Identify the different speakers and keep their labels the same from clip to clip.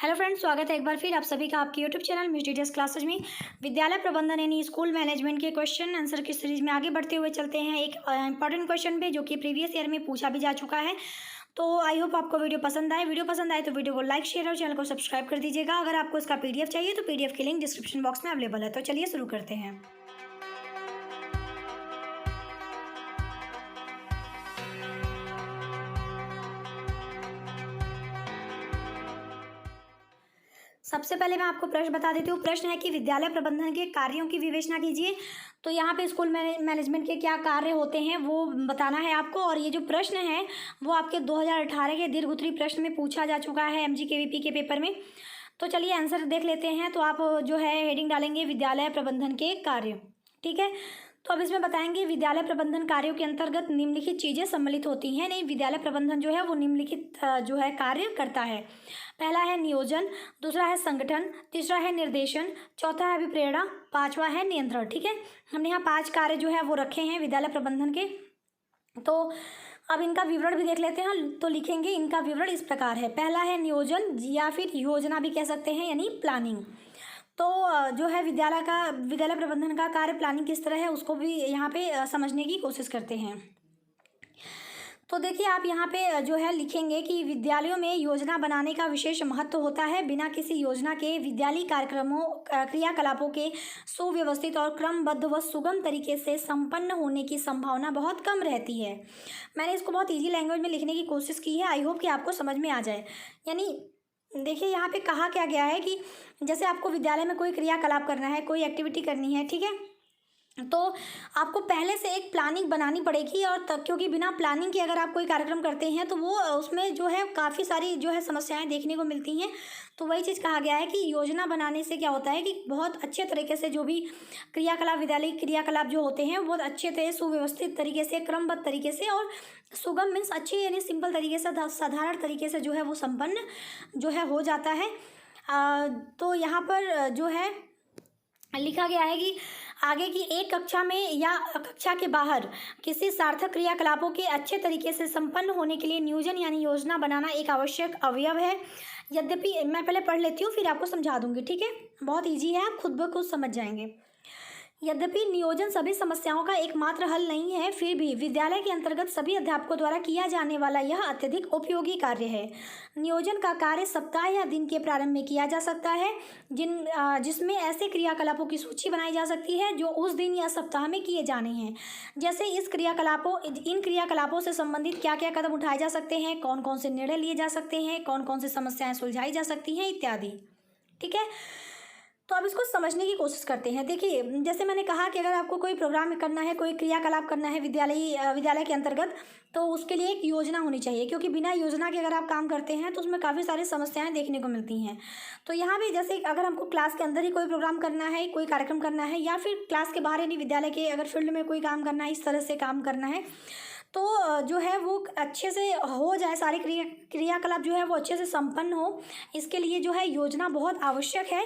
Speaker 1: Hello friends, स्वागत है एक बार फिर आप सभी का आपके YouTube channel miss details classes में। विद्यालय प्रबंधन यानी स्कूल मैनेजमेंट के क्वेश्चन आंसर की सीरीज में आगे बढ़ते हुए चलते हैं एक इंपॉर्टेंट क्वेश्चन पे, जो कि प्रीवियस ईयर में पूछा भी जा चुका है। तो आई होप आपको वीडियो पसंद आए तो वीडियो को लाइक शेयर और चैनल को सब्सक्राइब कर दीजिएगा। अगर आपको इसका PDF चाहिए तो PDF की लिंक डिस्क्रिप्शन बॉक्स में अवेलेबल है। तो चलिए शुरू करते हैं। सबसे पहले मैं आपको प्रश्न बता देती हूँ। प्रश्न है कि विद्यालय प्रबंधन के कार्यों की विवेचना कीजिए। तो यहाँ पे स्कूल मैनेजमेंट के क्या कार्य होते हैं वो बताना है आपको। और ये जो प्रश्न है वो आपके 2018 के दीर्घ उत्तरीय प्रश्न में पूछा जा चुका है MGKVP के पेपर में। तो चलिए आंसर देख लेते हैं। तो आप जो है हेडिंग डालेंगे विद्यालय प्रबंधन के कार्य, ठीक है। तो अब इसमें बताएंगे विद्यालय प्रबंधन कार्यों के अंतर्गत निम्नलिखित चीज़ें सम्मिलित होती हैं। नहीं, विद्यालय प्रबंधन जो है वो निम्नलिखित जो है कार्य करता है। पहला है नियोजन, दूसरा है संगठन, तीसरा है निर्देशन, चौथा है अभिप्रेरणा, पांचवा है नियंत्रण, ठीक है। हमने यहाँ 5 कार्य जो है वो रखे हैं विद्यालय प्रबंधन के। तो अब इनका विवरण भी देख लेते हैं। तो लिखेंगे इनका विवरण इस प्रकार है। पहला है नियोजन या फिर योजना भी कह सकते हैं, यानी प्लानिंग। तो जो है विद्यालय प्रबंधन का कार्य प्लानिंग किस तरह है उसको भी यहाँ पे समझने की कोशिश करते हैं। तो देखिए आप यहाँ पे जो है लिखेंगे कि विद्यालयों में योजना बनाने का विशेष महत्व होता है। बिना किसी योजना के विद्यालयी कार्यक्रमों क्रियाकलापों के सुव्यवस्थित और क्रमबद्ध व सुगम तरीके से संपन्न होने की संभावना बहुत कम रहती है। मैंने इसको बहुत ईजी लैंग्वेज में लिखने की कोशिश की है। आई होप कि आपको समझ में आ जाए। यानी देखिए यहाँ पे कहा क्या गया है कि जैसे आपको विद्यालय में कोई क्रियाकलाप करना है, कोई एक्टिविटी करनी है, ठीक है, तो आपको पहले से एक प्लानिंग बनानी पड़ेगी। और क्योंकि बिना प्लानिंग के अगर आप कोई कार्यक्रम करते हैं तो वो उसमें जो है काफ़ी सारी जो है समस्याएं देखने को मिलती हैं। तो वही चीज़ कहा गया है कि योजना बनाने से क्या होता है कि बहुत अच्छे तरीके से जो भी विद्यालय क्रियाकलाप जो होते हैं बहुत अच्छे तरह सुव्यवस्थित तरीके से, क्रमबद्ध तरीके से और सुगम मीन्स अच्छी यानी सिंपल तरीके से, साधारण तरीके से जो है वो संपन्न जो है हो जाता है। तो यहाँ पर जो है लिखा गया है कि आगे की एक कक्षा में या कक्षा के बाहर किसी सार्थक क्रियाकलापों के अच्छे तरीके से संपन्न होने के लिए नियोजन यानी योजना बनाना एक आवश्यक अवयव है। यद्यपि मैं पहले पढ़ लेती हूँ फिर आपको समझा दूंगी, ठीक है। बहुत इजी है, आप खुद ब खुद समझ जाएंगे। यद्यपि नियोजन सभी समस्याओं का एकमात्र हल नहीं है, फिर भी विद्यालय के अंतर्गत सभी अध्यापकों द्वारा किया जाने वाला यह अत्यधिक उपयोगी कार्य है। नियोजन का कार्य सप्ताह या दिन के प्रारंभ में किया जा सकता है, जिसमें ऐसे क्रियाकलापों की सूची बनाई जा सकती है जो उस दिन या सप्ताह में किए जाने हैं। जैसे इन क्रियाकलापों से संबंधित क्या क्या कदम उठाए जा सकते हैं, कौन कौन से निर्णय लिए जा सकते हैं, कौन कौन से समस्याएं सुलझाई जा सकती हैं इत्यादि, ठीक है। तो अब इसको समझने की कोशिश करते हैं। देखिए जैसे मैंने कहा कि अगर आपको कोई प्रोग्राम करना है, कोई क्रियाकलाप करना है विद्यालय के अंतर्गत, तो उसके लिए एक योजना होनी चाहिए। क्योंकि बिना योजना के अगर आप काम करते हैं तो उसमें काफ़ी सारी समस्याएं देखने को मिलती हैं। तो यहाँ भी जैसे अगर हमको क्लास के अंदर ही कोई प्रोग्राम करना है, कोई कार्यक्रम करना है, या फिर क्लास के बाहर यानी विद्यालय के अगर फील्ड में कोई काम करना है, इस तरह से काम करना है, तो जो है वो अच्छे से हो जाए, सारे क्रियाकलाप जो है वो अच्छे से संपन्न हो, इसके लिए जो है योजना बहुत आवश्यक है।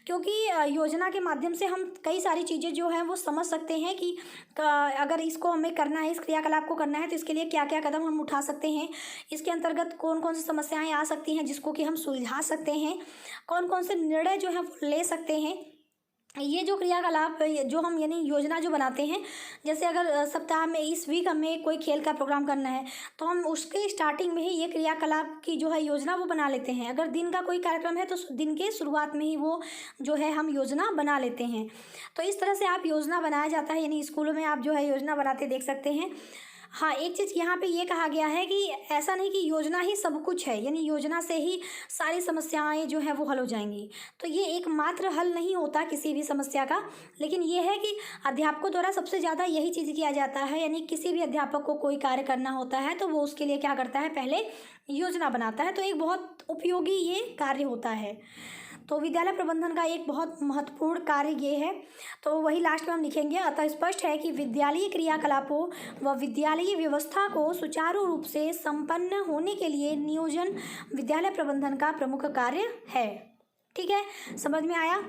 Speaker 1: क्योंकि योजना के माध्यम से हम कई सारी चीज़ें जो हैं वो समझ सकते हैं कि अगर इसको हमें करना है, इस क्रियाकलाप को करना है, तो इसके लिए क्या क्या कदम हम उठा सकते हैं, इसके अंतर्गत कौन कौन सी समस्याएं आ सकती हैं जिसको कि हम सुलझा सकते हैं, कौन कौन से निर्णय जो है वो ले सकते हैं। ये जो क्रियाकलाप जो हम यानी योजना जो बनाते हैं, जैसे अगर सप्ताह में इस वीक हमें कोई खेल का प्रोग्राम करना है तो हम उसके स्टार्टिंग में ही ये क्रियाकलाप की जो है योजना वो बना लेते हैं। अगर दिन का कोई कार्यक्रम है तो दिन के शुरुआत में ही वो जो है हम योजना बना लेते हैं। तो इस तरह से आप योजना बनाया जाता है, यानी स्कूलों में आप जो है योजना बनाते देख सकते हैं। हाँ, एक चीज़ यहाँ पे ये कहा गया है कि ऐसा नहीं कि योजना ही सब कुछ है, यानी योजना से ही सारी समस्याएं जो है वो हल हो जाएंगी। तो ये एकमात्र हल नहीं होता किसी भी समस्या का, लेकिन ये है कि अध्यापकों द्वारा सबसे ज़्यादा यही चीज़ किया जाता है। यानी किसी भी अध्यापक को कोई कार्य करना होता है तो वो उसके लिए क्या करता है, पहले योजना बनाता है। तो एक बहुत उपयोगी ये कार्य होता है। तो विद्यालय प्रबंधन का एक बहुत महत्वपूर्ण कार्य ये है। तो वही लास्ट में हम लिखेंगे, अतः स्पष्ट है कि विद्यालयी क्रियाकलापों व विद्यालयी व्यवस्था को सुचारू रूप से संपन्न होने के लिए नियोजन विद्यालय प्रबंधन का प्रमुख कार्य है, ठीक है। समझ में आया।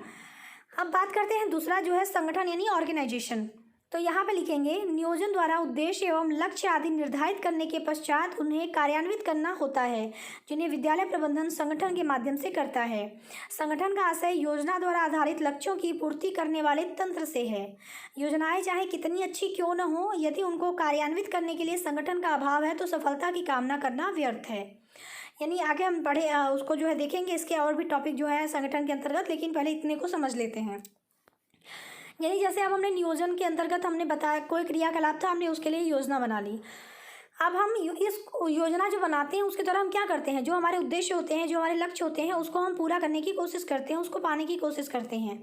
Speaker 1: अब बात करते हैं दूसरा जो है संगठन यानी ऑर्गेनाइजेशन। तो यहाँ पे लिखेंगे नियोजन द्वारा उद्देश्य एवं लक्ष्य आदि निर्धारित करने के पश्चात उन्हें कार्यान्वित करना होता है, जिन्हें विद्यालय प्रबंधन संगठन के माध्यम से करता है। संगठन का आशय योजना द्वारा आधारित लक्ष्यों की पूर्ति करने वाले तंत्र से है। योजनाएं चाहे कितनी अच्छी क्यों न हो, यदि उनको कार्यान्वित करने के लिए संगठन का अभाव है तो सफलता की कामना करना व्यर्थ है। यानी आगे हम पढ़े उसको जो है देखेंगे, इसके और भी टॉपिक जो है संगठन के अंतर्गत, लेकिन पहले इतने को समझ लेते हैं। यानी जैसे अब हमने नियोजन के अंतर्गत हमने बताया कोई क्रियाकलाप था, हमने उसके लिए योजना बना ली। अब हम इस योजना जो बनाते हैं उसके द्वारा हम क्या करते हैं, जो हमारे उद्देश्य होते हैं, जो हमारे लक्ष्य होते हैं, उसको हम पूरा करने की कोशिश करते हैं, उसको पाने की कोशिश करते हैं।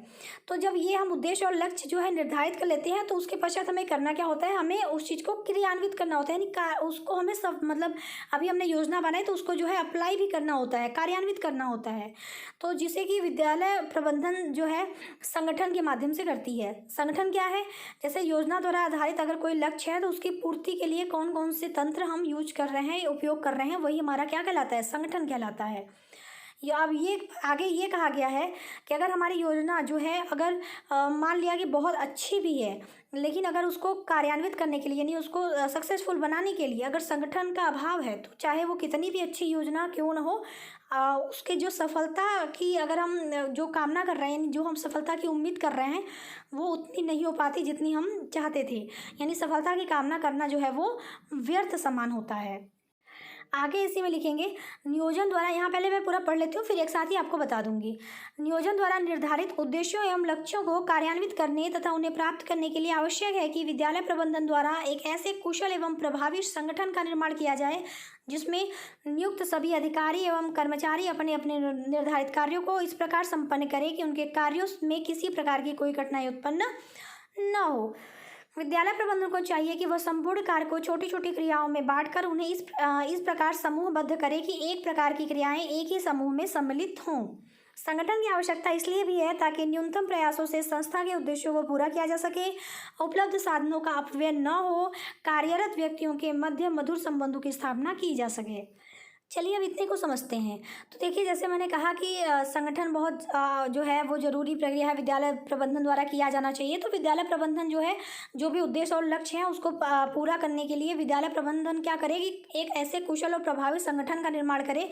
Speaker 1: तो जब ये हम उद्देश्य और लक्ष्य जो है निर्धारित कर लेते हैं तो उसके पश्चात हमें करना क्या होता है, हमें उस चीज़ को क्रियान्वित करना होता है। यानी उसको हमें सब मतलब अभी हमने योजना बनाई तो उसको जो है अप्लाई भी करना होता है, कार्यान्वित करना होता है। तो जिसे कि विद्यालय प्रबंधन जो है संगठन के माध्यम से करती है। संगठन क्या है, जैसे योजना द्वारा आधारित अगर कोई लक्ष्य है तो उसकी पूर्ति के लिए कौन कौन से तंत्र हम यूज कर रहे हैं, उपयोग कर रहे हैं, वही हमारा क्या कहलाता है, संगठन कहलाता है। या अब ये आगे ये कहा गया है कि अगर हमारी योजना जो है अगर मान लिया कि बहुत अच्छी भी है, लेकिन अगर उसको कार्यान्वित करने के लिए यानी उसको सक्सेसफुल बनाने के लिए अगर संगठन का अभाव है तो चाहे वो कितनी भी अच्छी योजना क्यों न हो, उसके जो सफलता की अगर हम जो कामना कर रहे हैं, जो हम सफलता की उम्मीद कर रहे हैं, वो उतनी नहीं हो पाती जितनी हम चाहते थे। यानी सफलता की कामना करना जो है वो व्यर्थ समान होता है। आगे इसी में लिखेंगे नियोजन द्वारा, यहाँ पहले मैं पूरा पढ़ लेती हूँ फिर एक साथ ही आपको बता दूंगी। नियोजन द्वारा निर्धारित उद्देश्यों एवं लक्ष्यों को कार्यान्वित करने तथा उन्हें प्राप्त करने के लिए आवश्यक है कि विद्यालय प्रबंधन द्वारा एक ऐसे कुशल एवं प्रभावी संगठन का निर्माण किया जाए जिसमें नियुक्त सभी अधिकारी एवं कर्मचारी अपने अपने निर्धारित कार्यों को इस प्रकार संपन्न करें कि उनके कार्यों में किसी प्रकार की कोई कठिनाई उत्पन्न न हो। विद्यालय प्रबंधन को चाहिए कि वह संपूर्ण कार्य को छोटी छोटी क्रियाओं में बांटकर उन्हें इस प्रकार समूहबद्ध करे कि एक प्रकार की क्रियाएं एक ही समूह में सम्मिलित हों। संगठन की आवश्यकता इसलिए भी है ताकि न्यूनतम प्रयासों से संस्था के उद्देश्यों को पूरा किया जा सके, उपलब्ध साधनों का अपव्यय न हो, कार्यरत व्यक्तियों के मध्य मधुर संबंधों की स्थापना की जा सके। चलिए अब इतने को समझते हैं। तो देखिए जैसे मैंने कहा कि संगठन बहुत जो है वो जरूरी प्रक्रिया है, विद्यालय प्रबंधन द्वारा किया जाना चाहिए। तो विद्यालय प्रबंधन जो है जो भी उद्देश्य और लक्ष्य हैं उसको पूरा करने के लिए विद्यालय प्रबंधन क्या करे कि एक ऐसे कुशल और प्रभावी संगठन का निर्माण करे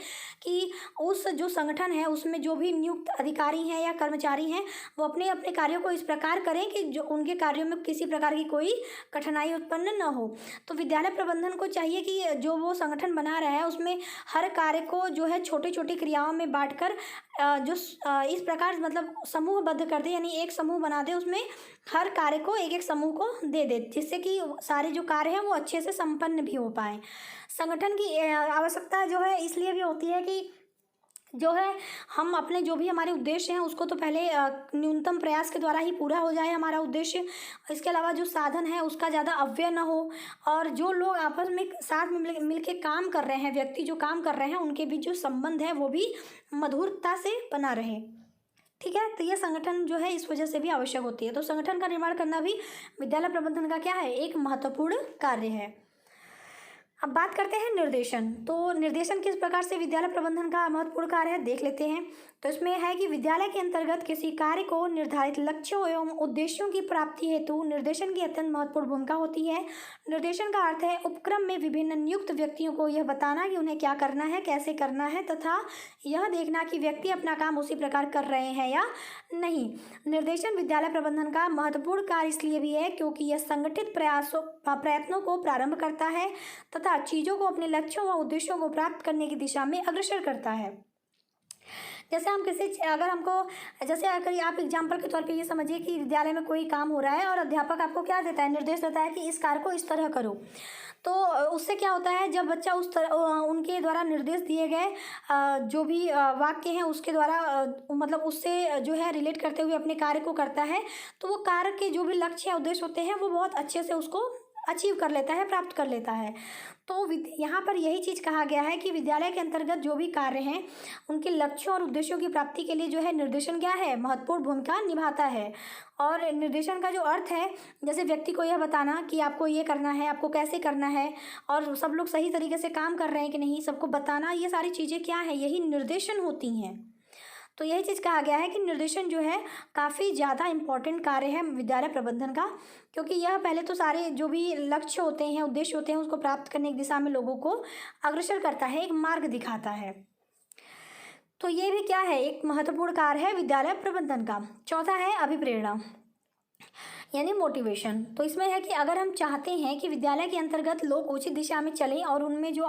Speaker 1: कि उस जो संगठन है उसमें जो भी नियुक्त अधिकारी हैं या कर्मचारी हैं वो अपने अपने कार्यों को इस प्रकार करें कि जो उनके कार्यों में किसी प्रकार की कोई कठिनाई उत्पन्न न हो। तो विद्यालय प्रबंधन को चाहिए कि जो वो संगठन बना रहा है उसमें हर कार्य को जो है छोटी छोटी क्रियाओं में बांटकर जो इस प्रकार मतलब समूहबद्ध कर दे, यानी एक समूह बना दे, उसमें हर कार्य को एक एक समूह को दे दे जिससे कि सारे जो कार्य हैं वो अच्छे से संपन्न भी हो पाए। संगठन की आवश्यकता जो है इसलिए भी होती है कि जो है हम अपने जो भी हमारे उद्देश्य हैं उसको तो पहले न्यूनतम प्रयास के द्वारा ही पूरा हो जाए हमारा उद्देश्य। इसके अलावा जो साधन है उसका ज़्यादा अपव्यय ना हो, और जो लोग आपस में साथ में मिल के काम कर रहे हैं, व्यक्ति जो काम कर रहे हैं उनके बीच जो संबंध है वो भी मधुरता से बना रहे। ठीक है, तो ये संगठन जो है इस वजह से भी आवश्यक होती है। तो संगठन का निर्माण करना भी विद्यालय प्रबंधन का क्या है, एक महत्वपूर्ण कार्य है। अब बात करते हैं निर्देशन। तो निर्देशन किस प्रकार से विद्यालय प्रबंधन का महत्वपूर्ण कार्य है देख लेते हैं। तो इसमें है कि विद्यालय के अंतर्गत किसी कार्य को निर्धारित लक्ष्यों एवं उद्देश्यों की प्राप्ति हेतु निर्देशन की अत्यंत महत्वपूर्ण भूमिका होती है। निर्देशन का अर्थ है उपक्रम में विभिन्न नियुक्त व्यक्तियों को यह बताना कि उन्हें क्या करना है, कैसे करना है, तथा यह देखना कि व्यक्ति अपना काम उसी प्रकार कर रहे हैं या नहीं। निर्देशन विद्यालय प्रबंधन का महत्वपूर्ण कार्य इसलिए भी है क्योंकि यह संगठित प्रयत्नों को प्रारंभ करता है तथा चीज़ों को अपने लक्ष्यों व उद्देश्यों को प्राप्त करने की दिशा में अग्रसर करता है। जैसे हम अगर आप एग्जाम्पल के तौर पे ये समझिए कि विद्यालय में कोई काम हो रहा है और अध्यापक आपको क्या देता है, निर्देश देता है कि इस कार्य को इस तरह करो। तो उससे क्या होता है, जब बच्चा उस तरह उनके द्वारा निर्देश दिए गए जो भी वाक्य हैं उसके द्वारा मतलब उससे जो है रिलेट करते हुए अपने कार्य को करता है, तो वो कार्य के जो भी लक्ष्य या उद्देश्य होते हैं वो बहुत अच्छे से उसको अचीव कर लेता है, प्राप्त कर लेता है। तो यहाँ पर यही चीज़ कहा गया है कि विद्यालय के अंतर्गत जो भी कार्य हैं उनके लक्ष्यों और उद्देश्यों की प्राप्ति के लिए जो है निर्देशन क्या है, महत्वपूर्ण भूमिका निभाता है। और निर्देशन का जो अर्थ है, जैसे व्यक्ति को यह बताना कि आपको ये करना है, आपको कैसे करना है, और सब लोग सही तरीके से काम कर रहे हैं कि नहीं, सबको बताना, ये सारी चीज़ें क्या है, यही निर्देशन होती हैं। तो यही चीज़ कहा गया है कि निर्देशन जो है काफ़ी ज़्यादा इम्पोर्टेंट कार्य है विद्यालय प्रबंधन का, क्योंकि यह पहले तो सारे जो भी लक्ष्य होते हैं, उद्देश्य होते हैं, उसको प्राप्त करने की दिशा में लोगों को अग्रसर करता है, एक मार्ग दिखाता है। तो ये भी क्या है, एक महत्वपूर्ण कार्य है विद्यालय प्रबंधन का। चौथा है अभिप्रेरणा यानी मोटिवेशन। तो इसमें है कि अगर हम चाहते हैं कि विद्यालय के अंतर्गत लोग उचित दिशा में चलें और उनमें जो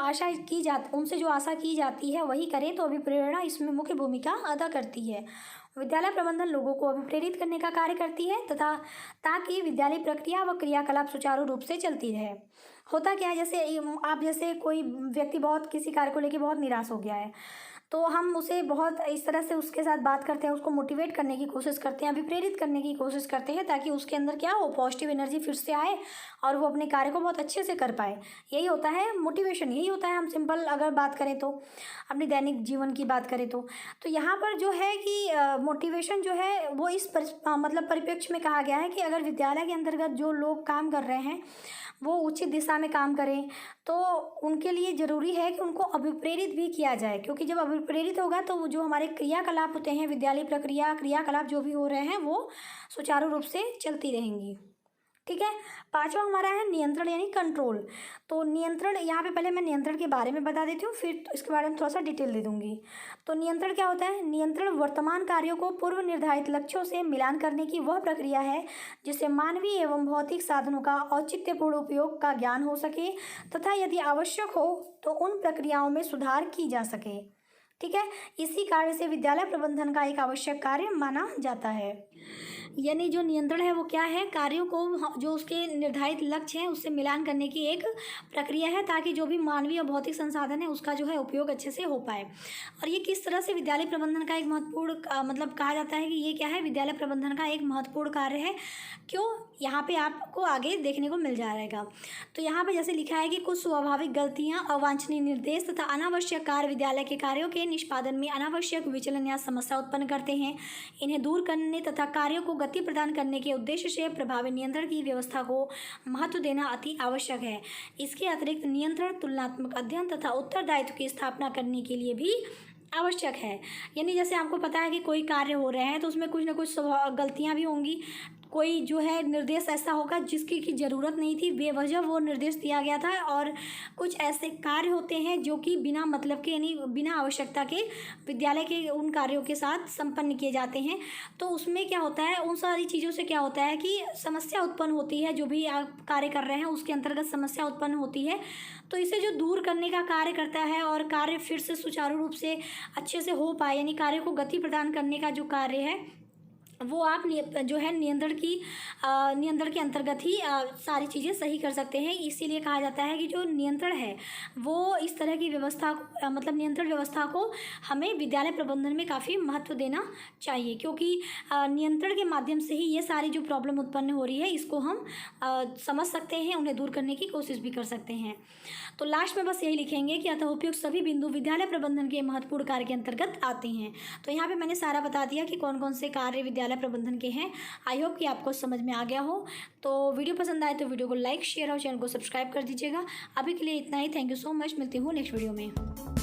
Speaker 1: उनसे जो आशा की जाती है वही करें, तो अभिप्रेरणा इसमें मुख्य भूमिका अदा करती है। विद्यालय प्रबंधन लोगों को अभिप्रेरित करने का कार्य करती है तथा ताकि विद्यालय प्रक्रिया व क्रियाकलाप सुचारू रूप से चलती रहे। होता क्या है, जैसे कोई व्यक्ति बहुत किसी कार्य को लेकर बहुत निराश हो गया है, तो हम उसे बहुत इस तरह से उसके साथ बात करते हैं, उसको मोटिवेट करने की कोशिश करते हैं, अभिप्रेरित करने की कोशिश करते हैं, ताकि उसके अंदर क्या हो, पॉजिटिव एनर्जी फिर से आए और वो अपने कार्य को बहुत अच्छे से कर पाए। यही होता है मोटिवेशन, यही होता है। हम सिंपल अगर बात करें तो अपनी दैनिक जीवन की बात करें तो यहाँ पर जो है कि मोटिवेशन जो है वो इस मतलब परिप्रेक्ष्य में कहा गया है कि अगर विद्यालय के अंतर्गत जो लोग काम कर रहे हैं वो उचित दिशा में काम करें, तो उनके लिए ज़रूरी है कि उनको अभिप्रेरित भी किया जाए, क्योंकि जब अभिप्रेरित होगा तो वो जो हमारे क्रियाकलाप होते हैं, विद्यालय प्रक्रिया क्रियाकलाप जो भी हो रहे हैं वो सुचारू रूप से चलती रहेंगी। ठीक है। पांचवा हमारा है नियंत्रण यानी कंट्रोल। तो नियंत्रण, यहाँ पे पहले मैं नियंत्रण के बारे में बता देती हूँ, फिर इसके बारे में थोड़ा सा डिटेल दे दूँगी। तो नियंत्रण क्या होता है? नियंत्रण वर्तमान कार्यों को पूर्व निर्धारित लक्ष्यों से मिलान करने की वह प्रक्रिया है जिससे मानवीय एवं भौतिक साधनों का औचित्यपूर्ण उपयोग का ज्ञान हो सके तथा यदि आवश्यक हो तो उन प्रक्रियाओं में सुधार की जा सके। ठीक है। इसी कार्य से विद्यालय प्रबंधन का एक आवश्यक कार्य माना जाता है। यानी जो नियंत्रण है वो क्या है? कार्यों को जो उसके निर्धारित लक्ष्य है उससे मिलान करने की एक प्रक्रिया है, ताकि जो भी मानवीय और भौतिक संसाधन है उसका जो है उपयोग अच्छे से हो पाए। और ये किस तरह से विद्यालय प्रबंधन का एक महत्वपूर्ण मतलब कहा जाता है कि ये क्या है, विद्यालय प्रबंधन का एक महत्वपूर्ण कार्य है। क्यों? यहाँ पे आपको आगे देखने को मिल जाएगा। तो यहाँ पे जैसे लिखा है कि कुछ स्वाभाविक गलतियाँ, अवांछनीय निर्देश तथा अनावश्यक कार्य विद्यालय के कार्यों के निष्पादन में अनावश्यक विचलन या समस्या उत्पन्न करते हैं। इन्हें दूर करने तथा कार्यों को गति प्रदान करने के उद्देश्य से प्रभावी नियंत्रण की व्यवस्था को महत्व देना अति आवश्यक है। इसके अतिरिक्त नियंत्रण, तुलनात्मक अध्ययन तथा उत्तरदायित्व की स्थापना करने के लिए भी आवश्यक है। यानी जैसे आपको पता है कि कोई कार्य हो रहे हैं तो उसमें कुछ ना कुछ गलतियां भी होंगी, कोई जो है निर्देश ऐसा होगा जिसकी की ज़रूरत नहीं थी, बेवजह वो निर्देश दिया गया था, और कुछ ऐसे कार्य होते हैं जो कि बिना मतलब के यानी बिना आवश्यकता के विद्यालय के उन कार्यों के साथ संपन्न किए जाते हैं। तो उसमें क्या होता है, उन सारी चीज़ों से क्या होता है कि समस्या उत्पन्न होती है। जो भी आप कार्य कर रहे हैं उसके अंतर्गत समस्या उत्पन्न होती है, तो इसे जो दूर करने का कार्य करता है और कार्य फिर से सुचारू रूप से अच्छे से हो पाए, यानी कार्य को गति प्रदान करने का जो कार्य है वो आप जो है नियंत्रण के अंतर्गत ही सारी चीज़ें सही कर सकते हैं। इसीलिए कहा जाता है कि जो नियंत्रण है वो इस तरह की व्यवस्था को मतलब नियंत्रण व्यवस्था को हमें विद्यालय प्रबंधन में काफ़ी महत्व देना चाहिए, क्योंकि नियंत्रण के माध्यम से ही ये सारी जो प्रॉब्लम उत्पन्न हो रही है इसको हम समझ सकते हैं, उन्हें दूर करने की कोशिश भी कर सकते हैं। तो लास्ट में बस यही लिखेंगे कि अतः उपयुक्त सभी बिंदु विद्यालय प्रबंधन के महत्वपूर्ण कार्य के अंतर्गत आते हैं। तो यहाँ पे मैंने सारा बता दिया कि कौन कौन से कार्य विद्यालय प्रबंधन के हैं। आई होप कि आपको समझ में आ गया हो। तो वीडियो पसंद आए तो वीडियो को लाइक, शेयर और चैनल को सब्सक्राइब कर दीजिएगा। अभी के लिए इतना ही। Thank you so much. मिलती हूँ नेक्स्ट वीडियो में।